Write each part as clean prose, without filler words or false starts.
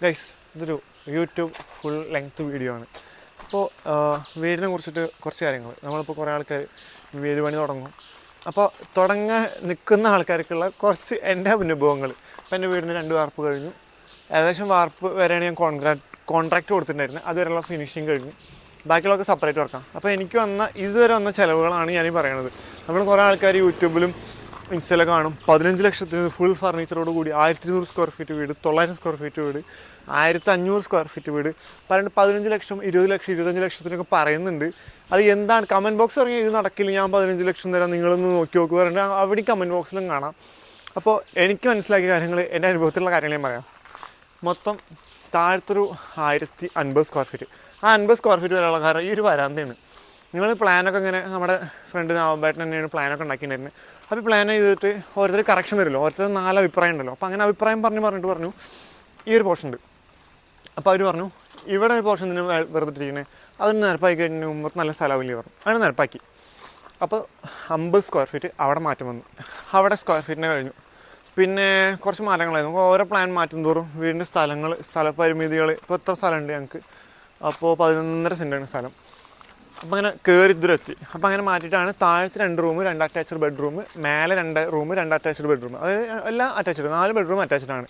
Guys ഇതൊരു YouTube full length video ആണ്. അപ്പോൾ വീടിനെ കുറിച്ചിട്ട് കുറച്ച് കാര്യങ്ങൾ നമ്മളിപ്പോൾ കുറേ ആൾക്കാർ വീട് പണി തുടങ്ങും. അപ്പോൾ തുടങ്ങാൻ നിൽക്കുന്ന ആൾക്കാർക്കുള്ള കുറച്ച് എൻ്റെ അനുഭവങ്ങൾ. അപ്പോൾ എൻ്റെ വീടിന് 2 വാർപ്പ് കഴിഞ്ഞു. ഏകദേശം വാർപ്പ് വരെയാണ് ഞാൻ കോൺട്രാക്റ്റ് കൊടുത്തിട്ടുണ്ടായിരുന്നത്. അതുവരെയുള്ള ഫിനിഷിങ് കഴിഞ്ഞു. ബാക്കിയുള്ളതൊക്കെ സെപ്പറേറ്റ് വർക്കാം. അപ്പോൾ എനിക്ക് ഇതുവരെ വന്ന ചിലവുകളാണ് ഞാനീ പറയണത്. നമ്മൾ കുറേ ആൾക്കാർ യൂട്യൂബിലും ഇൻസ്റ്റയിലൊക്കെ കാണും 15 ലക്ഷത്തിന് ഫുൾ ഫർണിച്ചറോട് കൂടി 1200 സ്ക്വയർ ഫീറ്റ് വീട്, 900 സ്ക്വയർ ഫീറ്റ് വീട്, 1500 സ്ക്വയർ ഫീറ്റ് വീട് പറഞ്ഞിട്ട് 15 ലക്ഷം 20 ലക്ഷം 25 ലക്ഷത്തിനൊക്കെ പറയുന്നുണ്ട്. അത് എന്താണ് കമൻറ്റ് ബോക്സ് പറഞ്ഞാൽ ഇത് നടക്കില്ല, ഞാൻ 15 ലക്ഷം തരാം, നിങ്ങളൊന്ന് നോക്കി നോക്കുക പറഞ്ഞിട്ട് അവിടെ കമൻറ്റ് ബോക്സിലും കാണാം. അപ്പോൾ എനിക്ക് മനസ്സിലാക്കിയ കാര്യങ്ങൾ, എൻ്റെ അനുഭവത്തിലുള്ള കാര്യങ്ങൾ ഞാൻ പറയാം. മൊത്തം താഴത്തൊരു 1050 സ്ക്വയർ ഫീറ്റ്, ആ 50 സ്ക്വയർ ഫീറ്റ് വരെയുള്ള കാരണം ഈ ഒരു വരാന്തയാണ്. നിങ്ങൾ പ്ലാനൊക്കെ ഇങ്ങനെ നമ്മുടെ ഫ്രണ്ട് നാവമ്പേട്ടൻ തന്നെയാണ് പ്ലാനൊക്കെ ഉണ്ടാക്കിയിട്ടുണ്ടായിരുന്നത്. അപ്പോൾ പ്ലാൻ ചെയ്തിട്ട് ഓരോരുത്തർ കറക്ഷൻ വരുമല്ലോ, ഓരോരുത്തർ 4 അഭിപ്രായം ഉണ്ടല്ലോ. അപ്പോൾ അങ്ങനെ അഭിപ്രായം പറഞ്ഞു ഈ ഒരു പോർഷൻ ഉണ്ട്. അപ്പോൾ അവർ പറഞ്ഞു ഇവിടെ ഒരു പോർഷൻ തന്നെ വെറുതെട്ടിരിക്കുന്നത്, അതൊന്ന് നിരപ്പാക്കി കഴിഞ്ഞാൽ മുമ്പ് നല്ല സ്ഥലമില്ലേ പറഞ്ഞു. അങ്ങനെ നിരപ്പാക്കി. അപ്പോൾ 50 സ്ക്വയർ ഫീറ്റ് അവിടെ മാറ്റം വന്നു. അവിടെ സ്ക്വയർ ഫീറ്റിനെ കഴിഞ്ഞു. പിന്നെ കുറച്ച് മാറ്റങ്ങളായിരുന്നു. ഓരോ പ്ലാൻ മാറ്റും തോറും വീടിൻ്റെ സ്ഥലപരിമിതികൾ, ഇപ്പോൾ എത്ര സ്ഥലമുണ്ട് ഞങ്ങൾക്ക്, അപ്പോൾ 11.5 സെൻറ്റാണ് സ്ഥലം. അപ്പോൾ അങ്ങനെ കയറി ഇതിലെത്തി. അപ്പോൾ അങ്ങനെ മാറ്റിയിട്ടാണ് താഴത്ത് 2 റൂം 2 അറ്റാച്ച്ഡ് ബെഡ്റൂം, മേലെ 2 റൂം 2 അറ്റാച്ച്ഡ് ബെഡ്റൂം, അതായത് എല്ലാം അറ്റാച്ച്ഡ്, 4 ബെഡ്റൂം അറ്റാച്ച്ഡ് ആണ്.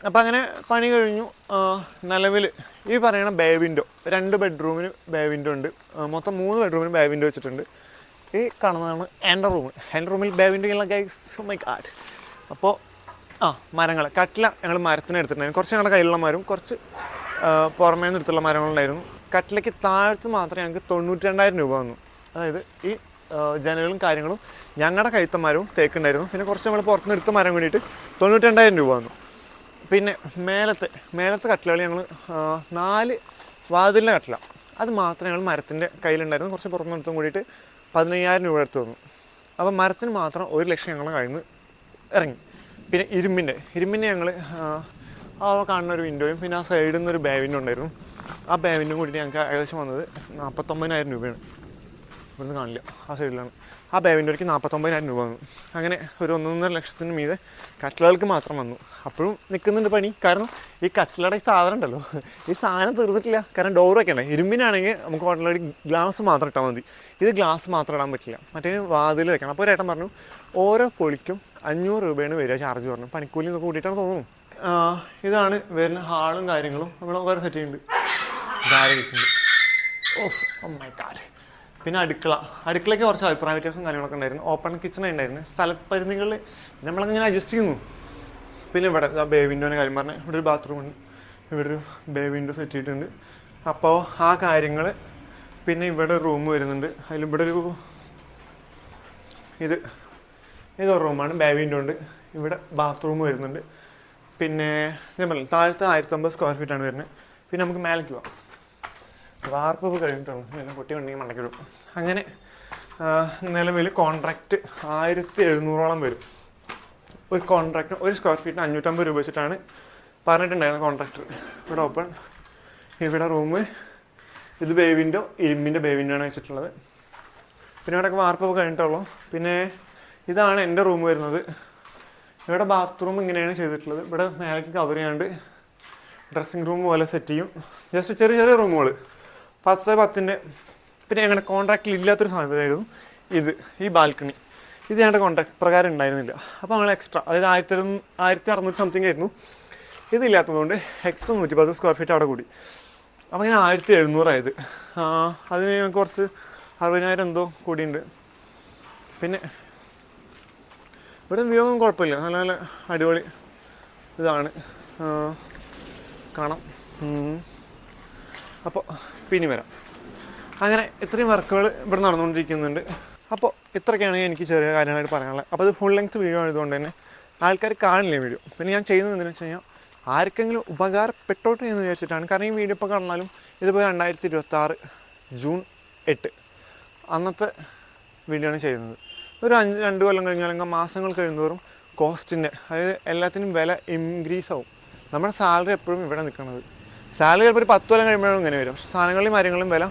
അപ്പോൾ അങ്ങനെ പണി കഴിഞ്ഞു. നിലവിൽ ഈ പറയണ ബേ വിൻഡോ, 2 ബെഡ്റൂമിന് ബേ വിൻഡോ ഉണ്ട്. മൊത്തം 3 ബെഡ്റൂമിന് ബേ വിൻഡോ വെച്ചിട്ടുണ്ട്. ഈ കാണുന്നതാണ് എൻ്റെ റൂം. എൻ്റെ റൂമിൽ ബേ വിൻഡോ ഉള്ള ഗൈസ്, ഓ മൈ ഗാഡ്. അപ്പോൾ മരങ്ങൾ, കട്ടില ഞങ്ങൾ മരത്തിന് എടുത്തിട്ടുണ്ടായിരുന്നു. കുറച്ച് ഞങ്ങളുടെ കയ്യിലുള്ള മരവും കുറച്ച് പുറമേ നിന്ന് എടുത്തുള്ള മരങ്ങളുണ്ടായിരുന്നു. കട്ടിലയ്ക്ക് താഴത്ത് മാത്രമേ ഞങ്ങൾക്ക് 92,000 രൂപ വന്നു. അതായത് ഈ ജനലും കാര്യങ്ങളും ഞങ്ങളുടെ കൈത്തമരവും തേക്കുണ്ടായിരുന്നു. പിന്നെ കുറച്ച് നമ്മൾ പുറത്തുനിന്ന് എടുത്ത മരം വേണ്ടിയിട്ട് 92,000 രൂപ വന്നു. പിന്നെ മേലത്തെ കട്ടിലുകൾ ഞങ്ങൾ 4 വാതിലിൻ്റെ കട്ടില, അത് മാത്രമേ ഞങ്ങൾ മരത്തിൻ്റെ കയ്യിലുണ്ടായിരുന്നു. കുറച്ച് പുറത്തുനിന്ന് എടുത്തും കൂടിയിട്ട് 15,000 രൂപ എടുത്ത് തന്നു. അപ്പോൾ മരത്തിന് മാത്രം 1 ലക്ഷം ഞങ്ങൾ കയ്യിൽ നിന്ന് ഇറങ്ങി. പിന്നെ ഇരുമ്പിൻ്റെ ഞങ്ങൾ കാണുന്ന ഒരു വിൻഡോയും പിന്നെ ആ സൈഡിൽ നിന്നൊരു ബേ വിൻഡോ ഉണ്ടായിരുന്നു. ആ ബേ വിൻഡോ കൂടിയിട്ട് ഞങ്ങൾക്ക് ഏകദേശം വന്നത് 49,000 രൂപയാണ്. ഇവിടുന്ന് കാണില്ല, ആ സൈഡിലാണ്. ആ ബേ വിൻഡോയ്ക്ക് 49,000 രൂപ വന്നു. അങ്ങനെ ഒരു 1.5 ലക്ഷത്തിന് മീതെ കട്ടിലകൾക്ക് മാത്രം വന്നു. അപ്പോഴും നിൽക്കുന്നുണ്ട് പണി. കാരണം ഈ കട്ടിലയുടെ ഈ സാധനം ഉണ്ടല്ലോ, ഈ സാധനം തീർന്നിട്ടില്ല. കാരണം ഡോർ വെക്കണ്ടേ. ഇരുമ്പിനാണെങ്കിൽ നമുക്ക് ഓൾറെഡി ഗ്ലാസ് മാത്രം ഇട്ടാൽ മതി. ഇത് ഗ്ലാസ് മാത്രം ഇടാൻ പറ്റില്ല, മറ്റേ വാതിൽ വെക്കണം. അപ്പോൾ ഒരേട്ടൻ പറഞ്ഞു ഓരോ പൊളിക്കും 500 രൂപയാണ് വരിക ചാർജ് പറഞ്ഞു. പണിക്കൂലി എന്നൊക്കെ കൂട്ടിയിട്ടാണ് തോന്നുന്നു. ഇതാണ് വരുന്ന ഹാളും കാര്യങ്ങളും നമ്മൾ വേറെ സെറ്റ് ചെയ്യുന്നുണ്ട്. Oh my god. പിന്നെ അടുക്കളയ്ക്ക് കുറച്ച് അഭിപ്രായ വ്യത്യാസം കാര്യങ്ങളൊക്കെ ഉണ്ടായിരുന്നു. ഓപ്പൺ കിച്ചൺ ഉണ്ടായിരുന്നു. സ്ഥലപരിധികളിൽ നമ്മളങ്ങനെ അഡ്ജസ്റ്റ് ചെയ്യുന്നു. പിന്നെ ഇവിടെ ബേ വിൻഡോൻ്റെ കാര്യം പറഞ്ഞാൽ ഇവിടെ ഒരു ബാത്റൂമുണ്ട്, ഇവിടെ ഒരു ബേ വിൻഡോ സെറ്റ് ചെയ്തിട്ടുണ്ട്. അപ്പോൾ ആ കാര്യങ്ങൾ. പിന്നെ ഇവിടെ റൂം വരുന്നുണ്ട്. അതിലിവിടെ ഒരു ഇതൊരു റൂമാണ്, ബേ വിൻഡോ ഉണ്ട്. ഇവിടെ ബാത്റൂം വരുന്നുണ്ട്. പിന്നെ ഞാൻ പറഞ്ഞു താഴത്തെ 1050 സ്ക്വയർ ഫീറ്റാണ് വരുന്നത്. പിന്നെ നമുക്ക് മേലേക്ക് പോവാം. വാർപ്പ് കഴിഞ്ഞിട്ടുള്ളൂ, എല്ലാം പൊട്ടി ഉണ്ടെങ്കിൽ മണ്ടക്കിടും. അങ്ങനെ നിലവിൽ കോൺട്രാക്റ്റ് 1700ഓളം വരും. ഒരു കോൺട്രാക്റ്റ് 1 സ്ക്വയർ ഫീറ്റിന് 550 രൂപ വെച്ചിട്ടാണ് പറഞ്ഞിട്ടുണ്ടായിരുന്നത് കോൺട്രാക്ടർ. ഇവിടെ ഓപ്പൺ, ഇവിടെ റൂം, ഇത് ബേ വിൻഡോ, ഇരുമ്പിൻ്റെ ബേ വിൻഡോ ആണ് വെച്ചിട്ടുള്ളത്. പിന്നെ ഇവിടെയൊക്കെ വാർപ്പ് കഴിഞ്ഞിട്ടുള്ളൂ. പിന്നെ ഇതാണ് എൻ്റെ റൂം വരുന്നത്. ഇവിടെ ബാത്റൂം ഇങ്ങനെയാണ് ചെയ്തിട്ടുള്ളത്. ഇവിടെ മേലേക്ക് കവർ ചെയ്യാണ്ട് ഡ്രസ്സിങ് റൂം പോലെ സെറ്റ് ചെയ്യും. ജസ്റ്റ് ചെറിയ ചെറിയ റൂമുകൾ 10x10. പിന്നെ ഞങ്ങളുടെ കോൺട്രാക്റ്റിൽ ഇല്ലാത്തൊരു സാധനമായിരുന്നു ഈ ബാൽക്കണി. ഇത് ഞങ്ങളുടെ കോൺട്രാക്ട് പ്രകാരം ഉണ്ടായിരുന്നില്ല. അപ്പോൾ ഞങ്ങൾ എക്സ്ട്രാ, അതായത് 1600 സംതിങ് ആയിരുന്നു. ഇതില്ലാത്തതുകൊണ്ട് എക്സ്ട്രാ 110 സ്ക്വയർ ഫീറ്റ് അവിടെ കൂടി. അപ്പോൾ ഇങ്ങനെ 1700 ആയത്. അതിന് ഞങ്ങൾക്ക് കുറച്ച് 60,000 എന്തോ കൂടിയുണ്ട്. പിന്നെ ഇവിടെ വ്യൂവും കുഴപ്പമില്ല, നല്ല നല്ല അടിപൊളി ഇതാണ്, കാണാം. അപ്പോൾ പിന്നെ വരാം. അങ്ങനെ ഇത്രയും വർക്കുകൾ ഇവിടെ നടന്നുകൊണ്ടിരിക്കുന്നുണ്ട്. അപ്പോൾ ഇത്രയൊക്കെയാണ് എനിക്ക് ചെറിയ കാര്യങ്ങളായിട്ട് പറയാനുള്ളത്. അപ്പോൾ അത് ഫുൾ ലെങ്ത് വീഡിയോ ആയതുകൊണ്ട് തന്നെ ആൾക്കാർ കാണില്ലേ വീഡിയോ. പിന്നെ ഞാൻ ചെയ്യുന്നത് എന്താണെന്ന് വെച്ച് കഴിഞ്ഞാൽ ആർക്കെങ്കിലും ഉപകാരപ്പെട്ടോട്ടെ എന്ന് വിചാരിച്ചിട്ടാണ്. കാരണം ഈ വീഡിയോ ഇപ്പോൾ കാണാലും ഇതിപ്പോൾ 2026 ജൂൺ 8 അന്നത്തെ വീഡിയോ ആണ് ചെയ്യുന്നത്. ഒരു 2 കൊല്ലം കഴിഞ്ഞാൽ അല്ലെങ്കിൽ മാസങ്ങൾ കഴിയുന്നതോറും കോസ്റ്റിൻ്റെ, അതായത് എല്ലാത്തിനും വില ഇൻക്രീസ് ആവും. നമ്മുടെ സാലറി എപ്പോഴും ഇവിടെ നിൽക്കുന്നത്. സാലറി ചിലപ്പോൾ ഒരു 10 കൊല്ലം കഴിയുമ്പോഴും ഇങ്ങനെ വരും. പക്ഷേ സാധനങ്ങളിലും മരങ്ങളും വില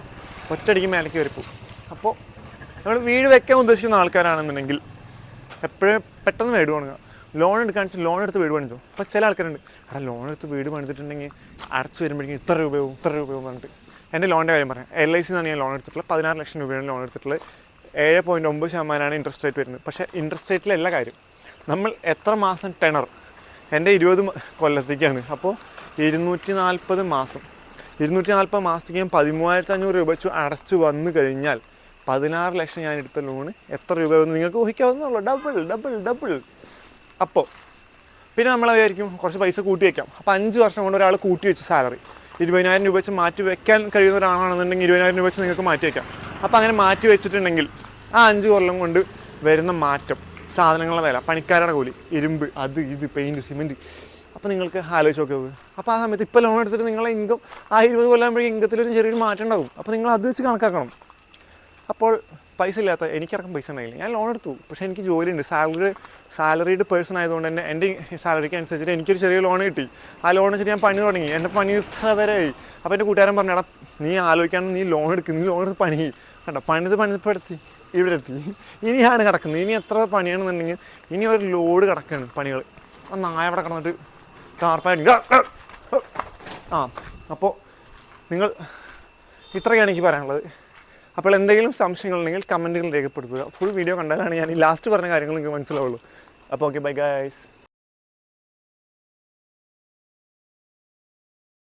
ഒറ്റയടിക്ക് മേലേക്ക് വരിപ്പോവും. അപ്പോൾ നമ്മൾ വീട് വെക്കാൻ ഉദ്ദേശിക്കുന്ന ആൾക്കാരാണെന്നുണ്ടെങ്കിൽ എപ്പോഴും പെട്ടെന്ന് വീട് തുടങ്ങുക. ലോൺ എടുക്കാൻ വെച്ചാൽ ലോൺ എടുത്ത് വീട് പണിച്ചോ. അപ്പോൾ ചില ആൾക്കാരുണ്ട്, ലോൺ എടുത്ത് വീട് പണിതിട്ടുണ്ടെങ്കിൽ അടച്ച് വരുമ്പോഴേക്കും ഇത്ര രൂപയാവും പറഞ്ഞിട്ട്. എൻ്റെ ലോണിൻ്റെ കാര്യം പറയാം. LIC നിന്നാണ് ഞാൻ ലോൺ എടുത്തിട്ടുള്ളത്. 16 ലക്ഷം രൂപയാണ് ലോൺ എടുത്തിട്ടുള്ളത്. 7.9% ഇൻട്രസ്റ്റ് റേറ്റ് വരുന്നത്. പക്ഷേ ഇൻട്രസ്റ്റ് റേറ്റിലല്ല കാര്യം, നമ്മൾ എത്ര മാസം ടെണർ. എൻ്റെ 20 കൊല്ലത്തേക്കാണ്. അപ്പോൾ 240 മാസം, 240 മാസത്തേക്ക് ഞാൻ 13,500 രൂപ വെച്ച് അടച്ചു വന്നു കഴിഞ്ഞാൽ 16 ലക്ഷം ഞാൻ എടുത്ത ലോണ് എത്ര രൂപയാവുമെന്ന് നിങ്ങൾക്ക് ഊഹിക്കാവുന്നുള്ളൂ. ഡബിൾ. അപ്പോൾ പിന്നെ നമ്മൾ വിചാരിക്കും കുറച്ച് പൈസ കൂട്ടി വയ്ക്കാം. അപ്പോൾ 5 വർഷം കൊണ്ട് ഒരാൾ കൂട്ടി വെച്ചു സാലറി 20,000 രൂപ വെച്ച് മാറ്റി വെക്കാൻ കഴിയുന്ന ഒരാളാണെന്നുണ്ടെങ്കിൽ 20,000 രൂപ വെച്ച് നിങ്ങൾക്ക് മാറ്റി വയ്ക്കാം. അപ്പോൾ അങ്ങനെ മാറ്റി വെച്ചിട്ടുണ്ടെങ്കിൽ ആ 5 കൊല്ലം കൊണ്ട് വരുന്ന മാറ്റം, സാധനങ്ങളുടെ വില, പണിക്കാരുടെ കൂലി, ഇരുമ്പ്, അത് ഇത്, പെയിൻറ്റ്, സിമെൻറ്റ്, അപ്പോൾ നിങ്ങൾക്ക് ആലോചിച്ച് നോക്കുക. അപ്പോൾ ആ സമയത്ത് ഇപ്പോൾ ലോൺ എടുത്തിട്ട് നിങ്ങളെ ഇൻകം ആ 20 കൊല്ലാകുമ്പോഴേക്കും ഇൻകത്തിലൊരു ചെറിയൊരു മാറ്റം ഉണ്ടാകും. അപ്പോൾ നിങ്ങൾ അത് വെച്ച് കണക്കാക്കണം. അപ്പോൾ പൈസ ഇല്ലാത്ത, എനിക്കടക്കം പൈസ ഉണ്ടായില്ല, ഞാൻ ലോൺ എടുത്തു. പക്ഷേ എനിക്ക് ജോലിയുണ്ട്, സാലറീഡ് പേഴ്സൺ ആയതുകൊണ്ട് തന്നെ എൻ്റെ സാലറിക്ക് അനുസരിച്ചിട്ട് എനിക്കൊരു ചെറിയ ലോൺ കിട്ടി. ആ ലോൺ വെച്ചിട്ട് ഞാൻ പണി തുടങ്ങി. എൻ്റെ പണി ഇത്ര വരെയായി. അപ്പോൾ എൻ്റെ കൂട്ടുകാരൻ പറഞ്ഞു, എടാ നീ ആലോചിക്കാണ്ട് നീ ലോൺ എടുക്കും, നീ ലോൺ എടുത്ത് പണി കണ്ടോ, പണിതിപ്പോൾ ഇവിടെ എത്തി. ഇനിയാണ് കിടക്കുന്നത്. ഇനി എത്ര പണിയാണെന്നുണ്ടെങ്കിൽ ഇനി ഒരു ലോഡ് കിടക്കുകയാണ് പണികൾ. ആ നായ അവിടെ കിടന്നിട്ട് കാർപ്പായി. അപ്പോൾ നിങ്ങൾ ഇത്രയാണ് എനിക്ക് പറയാനുള്ളത്. അപ്പോൾ എന്തെങ്കിലും സംശയങ്ങളുണ്ടെങ്കിൽ കമൻറ്റുകൾ രേഖപ്പെടുത്തുക. ഫുൾ വീഡിയോ കണ്ടാലാണ് ഞാൻ ഈ ലാസ്റ്റ് പറഞ്ഞ കാര്യങ്ങൾ നിങ്ങൾക്ക് മനസ്സിലാവുള്ളൂ. അപ്പോൾ ഓക്കെ, ബൈ ഗൈസ്.